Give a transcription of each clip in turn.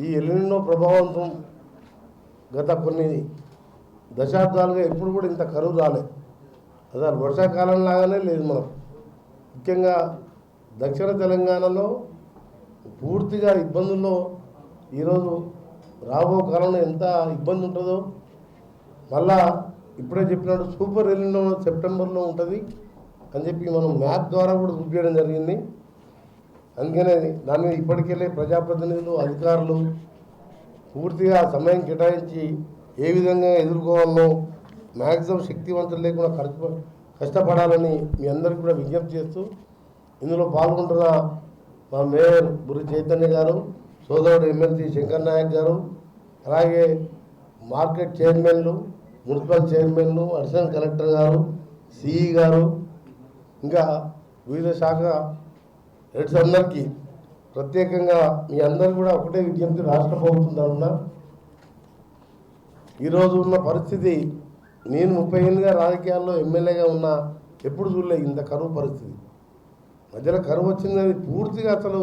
ఈ ఎల్నినో ప్రభావంతో గత కొన్ని దశాబ్దాలుగా ఎప్పుడు కూడా ఇంత కరువు రాలేదు. అసలు వర్షాకాలం లాగానే లేదు. మనం ముఖ్యంగా దక్షిణ తెలంగాణలో పూర్తిగా ఇబ్బందుల్లో ఈరోజు రాబో కాలంలో ఎంత ఇబ్బంది ఉంటుందో మళ్ళా ఇప్పుడే చెప్పినట్టు సూపర్ ఎల్నినో సెప్టెంబర్లో ఉంటుంది అని చెప్పి మనం మ్యాప్ ద్వారా కూడా చూపించడం జరిగింది. అందుకనే దాని మీద ఇప్పటికెళ్ళే ప్రజాప్రతినిధులు అధికారులు పూర్తిగా సమయం కేటాయించి ఏ విధంగా ఎదుర్కోవాలో మ్యాక్సిమం శక్తివంతులు లేకుండా కష్టపడాలని మీ అందరికీ కూడా విజ్ఞప్తి చేస్తూ ఇందులో పాల్గొంటున్న మా మేయర్ బుర్రి చైతన్య గారు, సోదరుడు ఎమ్మెల్సీ శంకర్ నాయక్ గారు, అలాగే మార్కెట్ చైర్మన్లు, మున్సిపల్ చైర్మన్లు, అడిషనల్ కలెక్టర్ గారు, సిఈ గారు, ఇంకా వివిధ శాఖ హెడ్స్ అందరికీ ప్రత్యేకంగా మీ అందరూ కూడా ఒకటే విజ్ఞప్తి రాష్ట్ర ప్రభుత్వం తరఫున ఈరోజు ఉన్న పరిస్థితి నేను 30 ఏళ్ళుగా రాజకీయాల్లో ఎమ్మెల్యేగా ఉన్నా ఎప్పుడు చూడలే ఇంత కరువు పరిస్థితి. మధ్యలో కరువు వచ్చిందని పూర్తిగా అసలు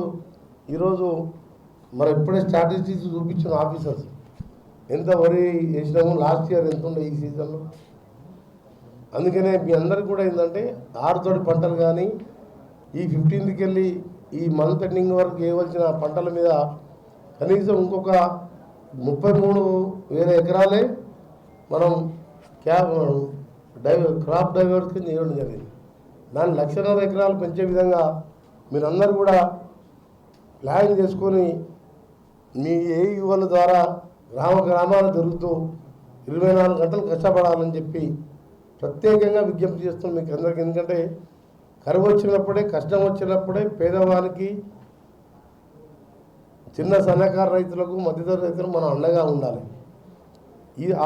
ఈరోజు మరి ఎప్పుడే స్ట్రాటజీస్ చూపించిన ఆఫీసర్స్ ఎంత వరి వేసినాము, లాస్ట్ ఇయర్ ఎంత ఉండే ఈ సీజన్లో. అందుకనే మీ అందరికి కూడా ఏంటంటే ఆరుతోటి పంటలు కానీ ఈ 15కి వెళ్ళి ఈ మంత్ ఎండింగ్ వరకు వేయవలసిన పంటల మీద కనీసం ఇంకొక 33,000 ఎకరాలే మనం క్రాప్ డైవర్స్ కింద చేయడం జరిగింది. దాన్ని 1,00,000 ఎకరాలు పెంచే విధంగా మీరందరూ కూడా ప్లాన్ చేసుకొని మీ ఏఈఓల ద్వారా గ్రామాలు తిరుగుతూ 24 గంటలు కష్టపడాలని చెప్పి ప్రత్యేకంగా విజ్ఞప్తి చేస్తున్నాం మీకు అందరికీ. ఎందుకంటే కరువు వచ్చినప్పుడే, కష్టం వచ్చినప్పుడే పేదవానికి, చిన్న సన్నకారు రైతులకు, మధ్యతరగతి రైతులకు మనం అండగా ఉండాలి.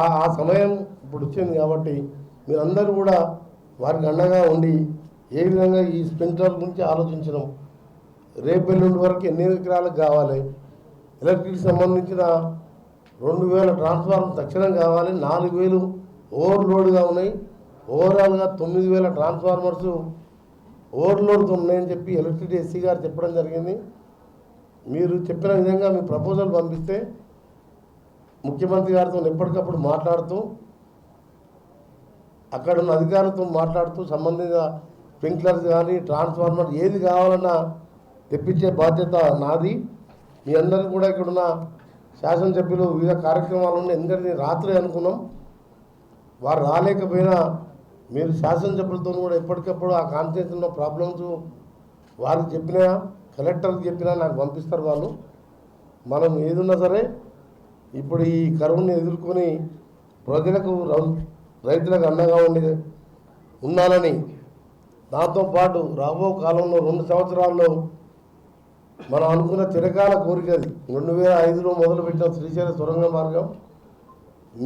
ఆ సమయం ఇప్పుడు వచ్చింది కాబట్టి మీరందరూ కూడా వారికి అండగా ఉండి ఏ విధంగా ఈ స్ప్రింక్లర్ గురించి ఆలోచించడం, రేపు ఎల్లుండి వరకు ఎన్ని ఎకరాలకు కావాలి, ఎలక్ట్రిక్ సంబంధించిన 2,000 ట్రాన్స్ఫార్మర్ తక్షణం కావాలి, 4,000 ఓవర్లోడ్గా ఉన్నాయి, ఓవరాల్గా 9,000 ట్రాన్స్ఫార్మర్స్ ఓవర్లోడ్తో ఉన్నాయని చెప్పి ఎలక్ట్రిసిటీ ఎస్సీ గారు చెప్పడం జరిగింది. మీరు చెప్పిన విధంగా మీ ప్రపోజల్ పంపిస్తే ముఖ్యమంత్రి గారితో ఎప్పటికప్పుడు మాట్లాడుతూ, అక్కడ ఉన్న అధికారులతో మాట్లాడుతూ సంబంధిత స్ప్రింక్లర్స్ కానీ ట్రాన్స్ఫార్మర్ ఏది కావాలన్నా తెప్పించే బాధ్యత నాది. మీ అందరూ కూడా ఇక్కడున్న శాసనసభ్యులు వివిధ కార్యక్రమాలు ఉన్నాయి. ఎందుకంటే రాత్రి అనుకున్నాం, వారు రాలేకపోయినా మీరు శాసనసభ్యులతో కూడా ఎప్పటికప్పుడు ఆ కాన్స్టిట్యూషన్లో ప్రాబ్లమ్స్ వారికి చెప్పినా, కలెక్టర్కి చెప్పినా నాకు పంపిస్తారు వాళ్ళు. మనం ఏదున్నా సరే ఇప్పుడు ఈ కరువుని ఎదుర్కొని ప్రజలకు, రైతులకు అండగా ఉండాలని, దాంతోపాటు రాబో కాలంలో 2 సంవత్సరాల్లో మనం అనుకున్న చిరకాల కోరికది 2005లో మొదలుపెట్టిన శ్రీశైల సొరంగ మార్గం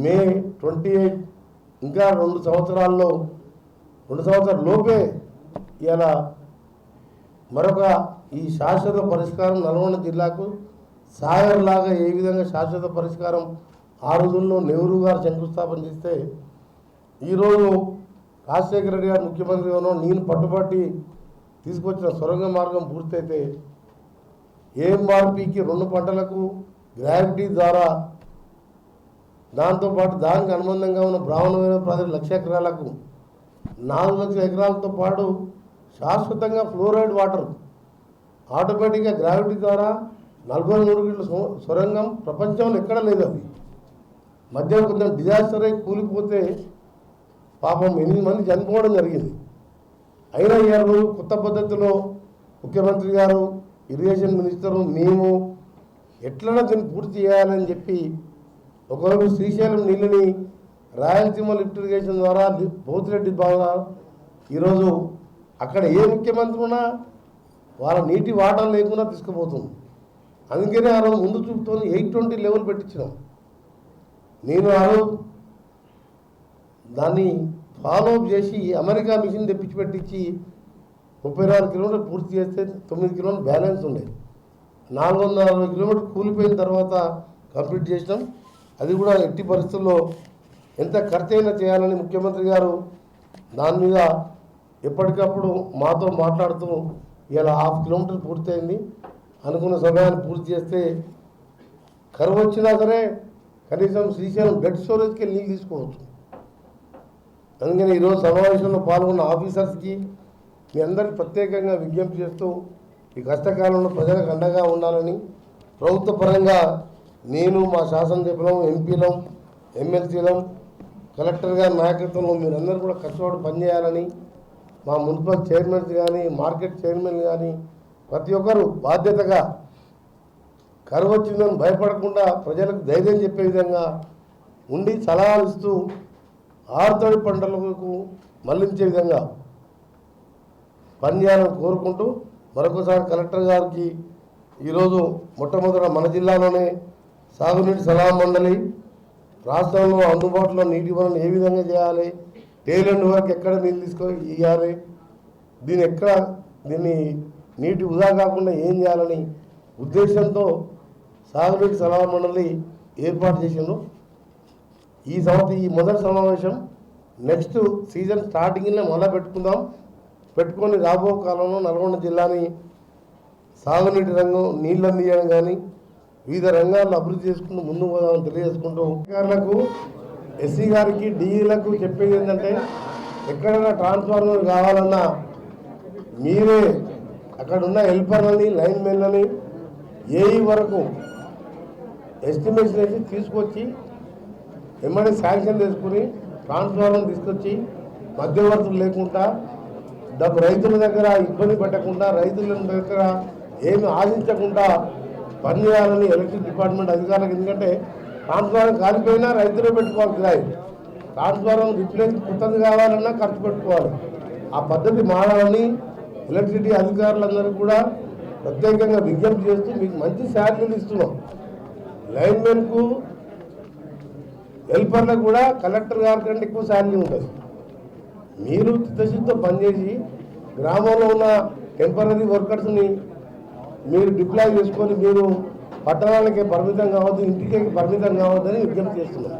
మే 28 ఇంకా 2 సంవత్సరాల లోపే ఇలా మరొక ఈ శాశ్వత పరిష్కారం నల్గొండ జిల్లాకు సాగర్ లాగా ఏ విధంగా శాశ్వత పరిష్కారం ఆ రోజుల్లో నెహ్రూ గారు శంకుస్థాపన చేస్తే ఈరోజు రాజశేఖర రెడ్డి గారు ముఖ్యమంత్రిగానో నేను పట్టుబట్టి తీసుకొచ్చిన సొరంగ మార్గం పూర్తయితే ఏఎంఆర్పికి 2 పంటలకు గ్రావిటీ ద్వారా, దాంతోపాటు దానికి అనుబంధంగా ఉన్న బ్రాహ్మణ ప్రజలు 1,00,000 ఎకరాలకు 4,00,000 ఎకరాలతో పాటు శాశ్వతంగా ఫ్లోరైడ్ వాటర్ ఆటోమేటిక్గా గ్రావిటీ ద్వారా 43 కిలోమీటర్ల సొరంగం ప్రపంచంలో ఎక్కడ లేదు. అది మధ్యలో కొంచెం డిజాస్టర్ అయి కూలిపోతే పాపం 8 మంది చనిపోవడం జరిగింది. అయినా ఈరోజు కొత్త పద్ధతిలో ముఖ్యమంత్రి గారు, ఇరిగేషన్ మినిస్టరు, మేము ఎట్లన్నా దీన్ని పూర్తి చేయాలని చెప్పి ఒకవైపు శ్రీశైలం నీళ్ళని రాయలసీమ లిఫ్ట్ ఇరిగేషన్ ద్వారా పోతిరెడ్డి ద్వారా ఈరోజు అక్కడ ఏ ముఖ్యమంత్రి ఉన్నా వాళ్ళ నీటి వాటర్ లేకుండా తీసుకుపోతుంది. అందుకనే ఆ రోజు ముందు చూపుతో 820 లెవెల్ పెట్టించినాం. నేను ఆ రోజు దాన్ని ఫాలోఅప్ చేసి అమెరికా మిషన్ తెప్పించి పెట్టించి 34 కిలోమీటర్లు పూర్తి చేస్తే 9 కిలోమీటర్లు బ్యాలెన్స్ ఉండేది. 460 కిలోమీటర్లు కూలిపోయిన తర్వాత కంప్లీట్ చేసినాం. అది కూడా ఎట్టి పరిస్థితుల్లో ఎంత ఖర్చు అయినా చేయాలని ముఖ్యమంత్రి గారు దాని మీద ఎప్పటికప్పుడు మాతో మాట్లాడుతూ ఇలా 1/2 కిలోమీటర్ పూర్తయింది, అనుకున్న సమయాన్ని పూర్తి చేస్తే కరువు వచ్చినా సరే కనీసం శ్రీశైలం బ్లడ్ స్టోరేజ్కి నీళ్ళు తీసుకోవచ్చు. అందుకని ఈరోజు సమావేశంలో పాల్గొన్న ఆఫీసర్స్కి మీ అందరికీ ప్రత్యేకంగా విజ్ఞప్తి చేస్తూ ఈ కష్టకాలంలో ప్రజలకు అండగా ఉండాలని ప్రభుత్వ పరంగా నేను మా శాసనసభ్యులం, ఎంపీలం, ఎమ్మెల్సీలం, కలెక్టర్ గారి నాయకత్వంలో మీరందరూ కూడా కష్టపడి పనిచేయాలని, మా మున్సిపల్ చైర్మన్స్ కానీ, మార్కెట్ చైర్మన్ కానీ ప్రతి ఒక్కరూ బాధ్యతగా కరువు వచ్చిందని భయపడకుండా ప్రజలకు ధైర్యం చెప్పే విధంగా ఉండి సలహాలు ఇస్తూ ఆరుతడి పంటలకు మళ్లించే విధంగా పనిచేయాలని కోరుకుంటూ మరొకసారి కలెక్టర్ గారికి ఈరోజు మొట్టమొదట మన జిల్లాలోనే సాగునీటి సలహా మండలి, రాష్ట్రంలో అందుబాటులో నీటి వనరులు ఏ విధంగా చేయాలి, టేలెండ్ వరకు ఎక్కడ నీళ్ళు ఇవ్వాలి, దీన్ని నీటి వృధా కాకుండా ఏం చేయాలని ఉద్దేశంతో సాగునీటి సలహా మండలి ఏర్పాటు చేసిండ్రు. ఈ మొదటి సమావేశం నెక్స్ట్ సీజన్ స్టార్టింగ్లో మళ్ళీ పెట్టుకొని రాబో కాలంలో నల్గొండ జిల్లాని సాగునీటి రంగం నీళ్ళు అందించడం కానీ వివిధ రంగాల్లో అభివృద్ధి చేసుకుంటూ ముందుకు పోదామని తెలియజేసుకుంటూ అధికారులకు, ఎస్సీ గారికి, డిఈలకు చెప్పేది ఏంటంటే ఎక్కడైనా ట్రాన్స్ఫార్మర్ కావాలన్నా మీరే అక్కడ ఉన్న హెల్పర్లని, లైన్ మెన్లని ఏఈ వరకు ఎస్టిమేషన్ వేసి తీసుకొచ్చి ఎమ్మడి శాంక్షన్ చేసుకుని ట్రాన్స్ఫార్మర్ తీసుకొచ్చి మధ్యవర్తులు లేకుండా రైతుల దగ్గర ఇబ్బంది పెట్టకుండా, రైతుల దగ్గర ఏమి ఆశించకుండా పనిచేయాలని ఎలక్ట్రిక్ డిపార్ట్మెంట్ అధికారులకు. ఎందుకంటే ట్రాన్స్ఫార్మర్ కాలిపోయినా రైతులే పెట్టుకోవాలి కిరాయి, ట్రాన్స్ఫార్మర్ రిప్లేస్ కొత్తది కావాలన్నా ఖర్చు పెట్టుకోవాలి. ఆ పద్ధతి మారాలని ఎలక్ట్రిసిటీ అధికారులందరికీ కూడా ప్రత్యేకంగా విజ్ఞప్తి చేస్తూ మీకు మంచి శాలరీలు ఇస్తున్నాం. లైన్మెన్కు, హెల్పర్లకు కూడా కలెక్టర్ గారి కంటే ఎక్కువ శాలరీ ఉంటుంది. మీరు చిత్తశుద్ధితో పనిచేసి గ్రామంలో ఉన్న టెంపరీ వర్కర్స్ని మీరు డిప్లాయ్ చేసుకొని మీరు పట్టణాలకే పరిమితం కావద్దు, ఇంటికి పరిమితం కావద్దని విజ్ఞప్తి చేస్తున్నాం.